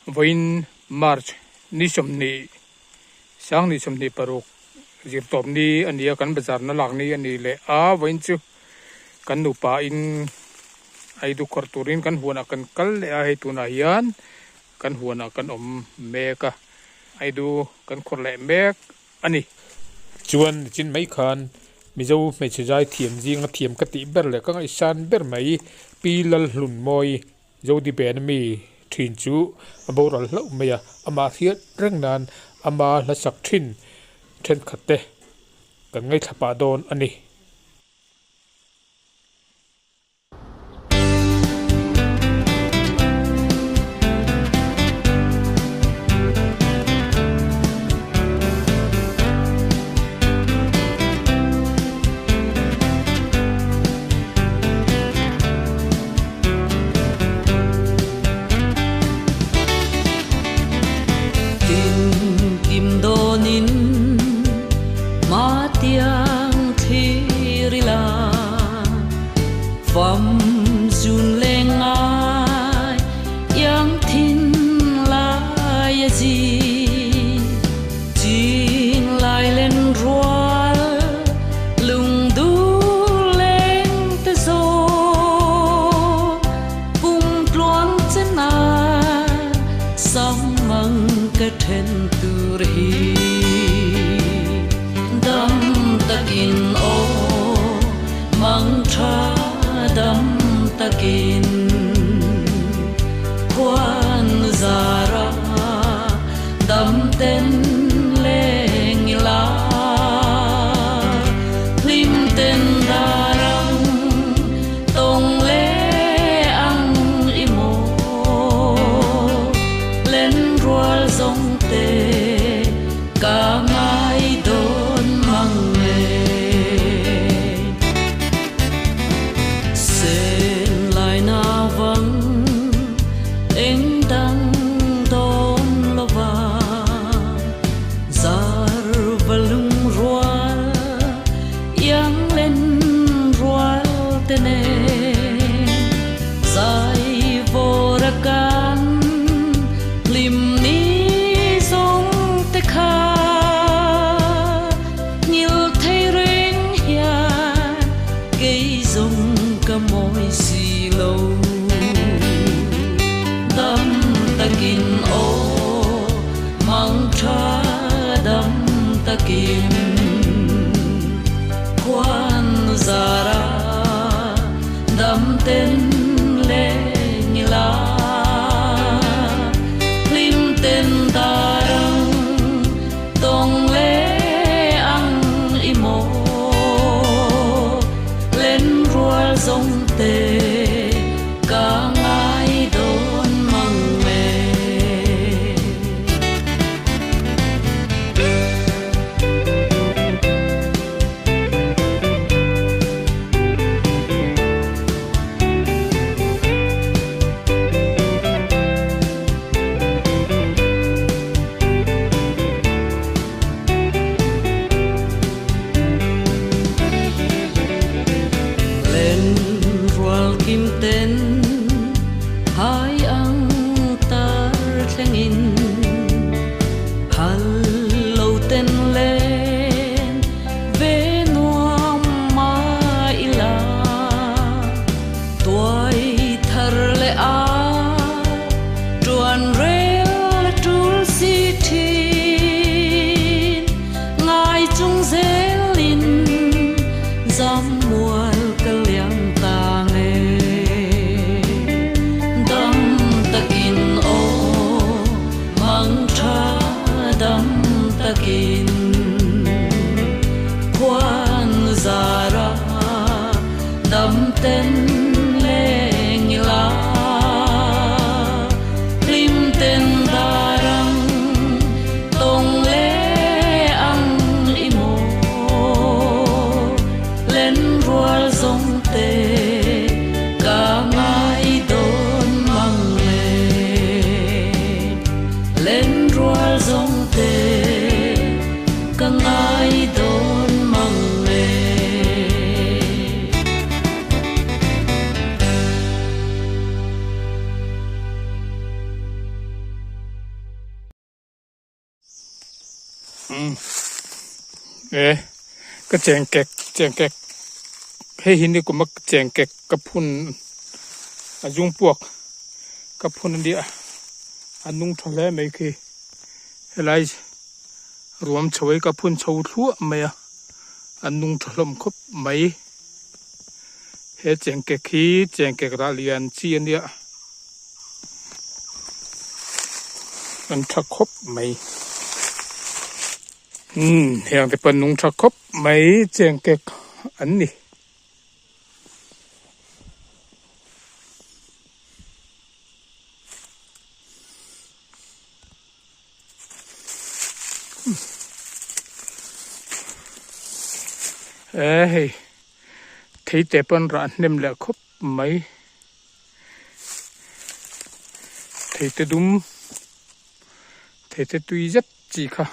voin march ni somni sang ni somni paruk zir top ni ania kan bazar na lak ni ani le a voin chu kan nu pa in ai du kor turin kan huana kan kal le a he tuna hian kan huana kan om meka ai du kan khor le mek ani chuan chin mai khan mizo me chijai thiam jing a thiam ka ti ber le ka ngai san ber mai pilal hlun moi zo di ben mi thin chu aboral hlo meya ama hiat reng nan ama la sak thin then khate kan ngai thapa don ani เอ๊ะก็แจงแกกให้หินนี่ก็มักแจงแกกกับพุ่นยุงปวกกับพุ่นอันเดียอันนุ่งทะเลไม่คืออะไรรวมช่วยกับพุ่นชาวทั่วไม่อะอันนุ่งถล่มคบไม่เฮ็ดแจงแกกขี้แจงแกกราเลียนชีอันเดียอันทักคบไม่เฮียงแต่เป็นนุ่งทักคบไม่แจงแกกอันนี้เอ้ยที่แต่เป็นร้านนิ่มแล้วคบไหมที่แต่ดุมที่แต่ตุยจัดจีค่ะ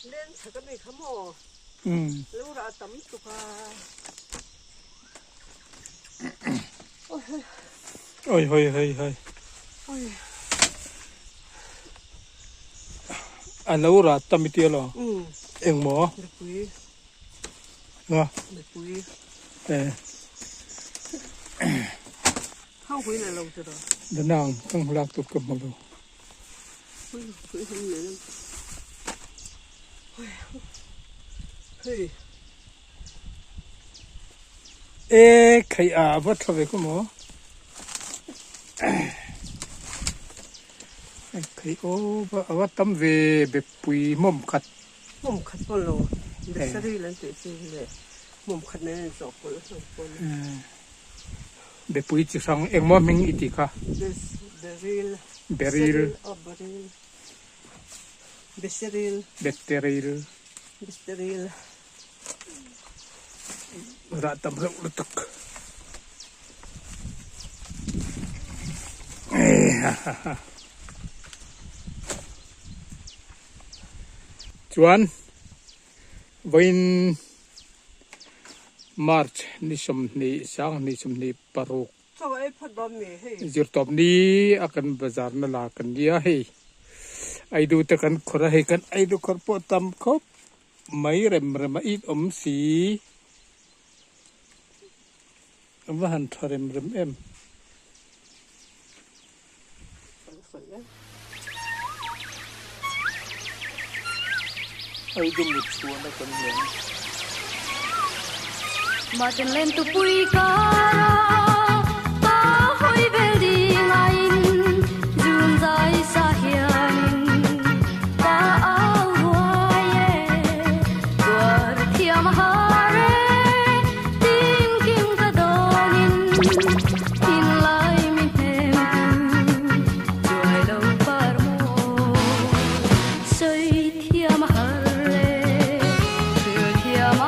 เล่นฉันก็ไม่ขโมยแล้วเราตั้มตุกาโอ้ยเฮ้ยเฮ้ยเฮ้ย อันนู้ราตมิเตียหรอเอ็งหมอ เด็กปุย เนาะ เด็กปุย เข้าคุยเลยเราจะรอ เดินนางต้องรักตุกกับมาดูคุยทำเนี่ยเฮ้ยใครอาวัดทำไมก็หมอใครโอ้วัดตั้มเวแบบปุยม่อมขัดปโลเด็กสรีลันเตสิเลยมุมขัดเนี่ยสองคนสองคนแบบปุยจิสังเอ็งมั่วมิงอิติค่ะเบริลเบสริลรัตตั้มเราลุตุกจวนวันมาร์ชนิชมนี้สังนิชมนี้ปรุกจุดตบนี้อากันบาซาร์นั่นละกันเดียให้ไอดูตะกันขระให้กันไอดูขรปตามคบไม่เริ่มอีดสีว่าหันทเริ่มเอ็มไอ้ดูมุดชัวนะกันเนี่ยมาจนเล่นตุปุยการาตาหอยเบลดีไงจูนใจสาเฮียนินตาเอาหัวเย่ตัวเทียมหาเรติมกิมกระโดนินทินไลมิเทมช่วยเราปาร์โมสวยเทียมหาเรเพื่อเทียม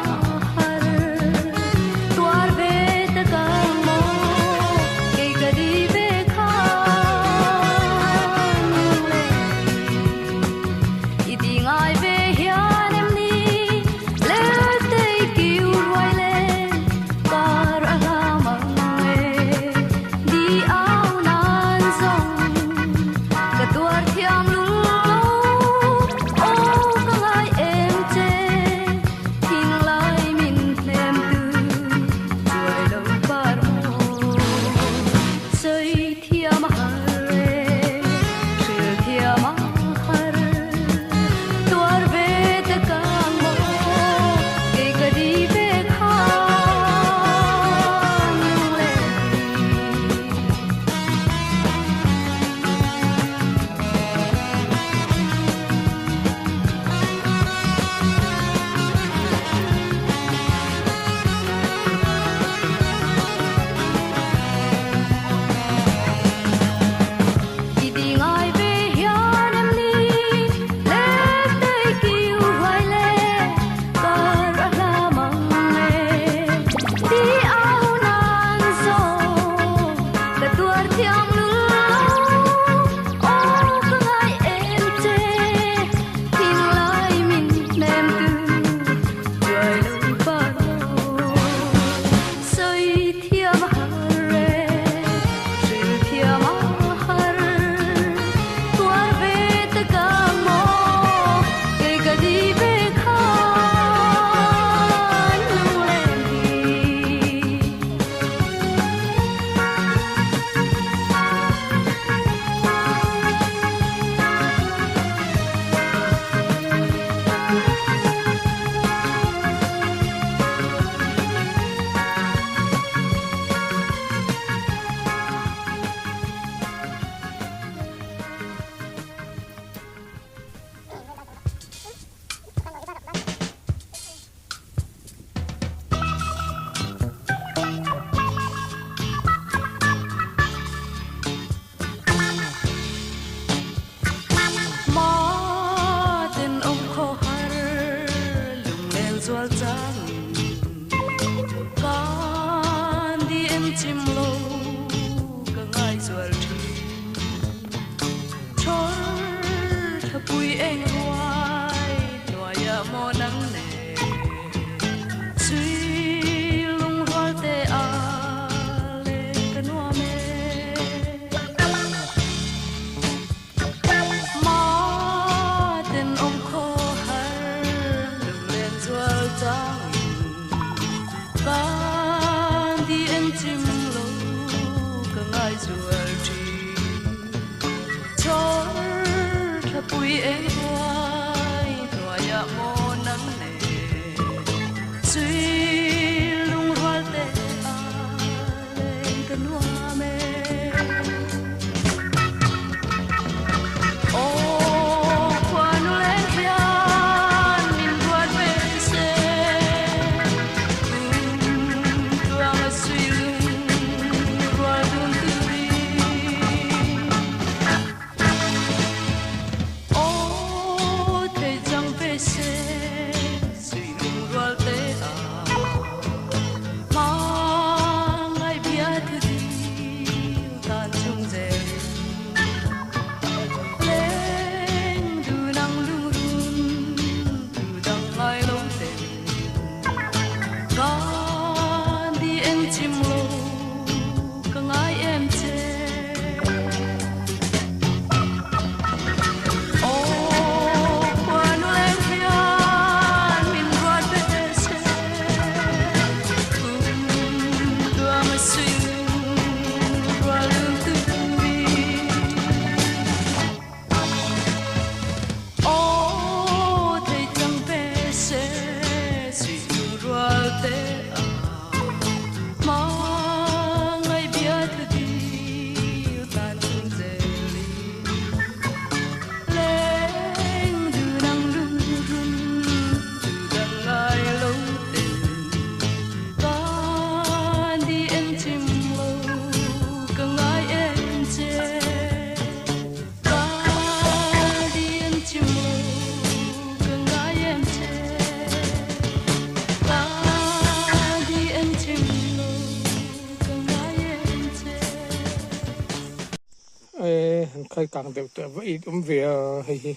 khai càng đều tự vậy về hay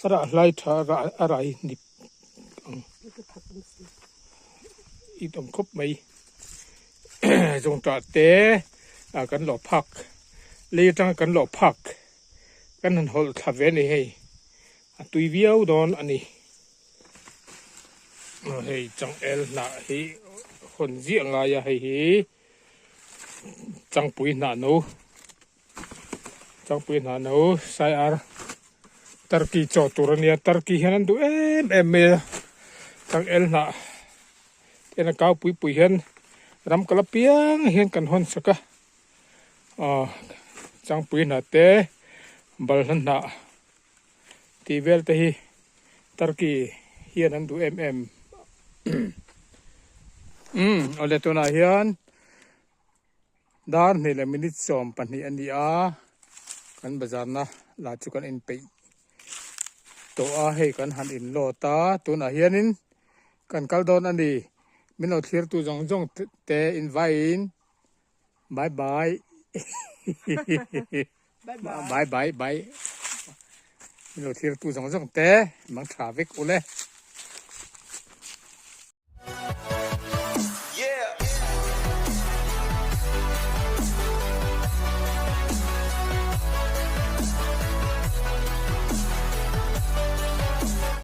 ra lại thà ra ra nịp ít khúc mấy dùng trà té cần lọ phạc lấy trang cần lọ phạc cần hình hol thà về này hay tùy viêu đón anh này hay chẳng el nà hay hồn riêng là hay chẳng bùi nà nấu chẳng bùi nà nấu sai ar Turkey cho turania Turkey hian du em me chẳng el nà thế là cao bùi hian ram kalapiang hian kan hon saka chẳng bùi nà te bal nà thì vel te hi Turkey hian du em ole to na hian dar ne le minute som pani ani a kan bazar na la chu kan in pe to a he kan han in lo ta to na hian in kan kal don ani mino thlir tu jong jong te in vai in bye bye bye bye bye mino thlir tu jong jong te mang tha vek ole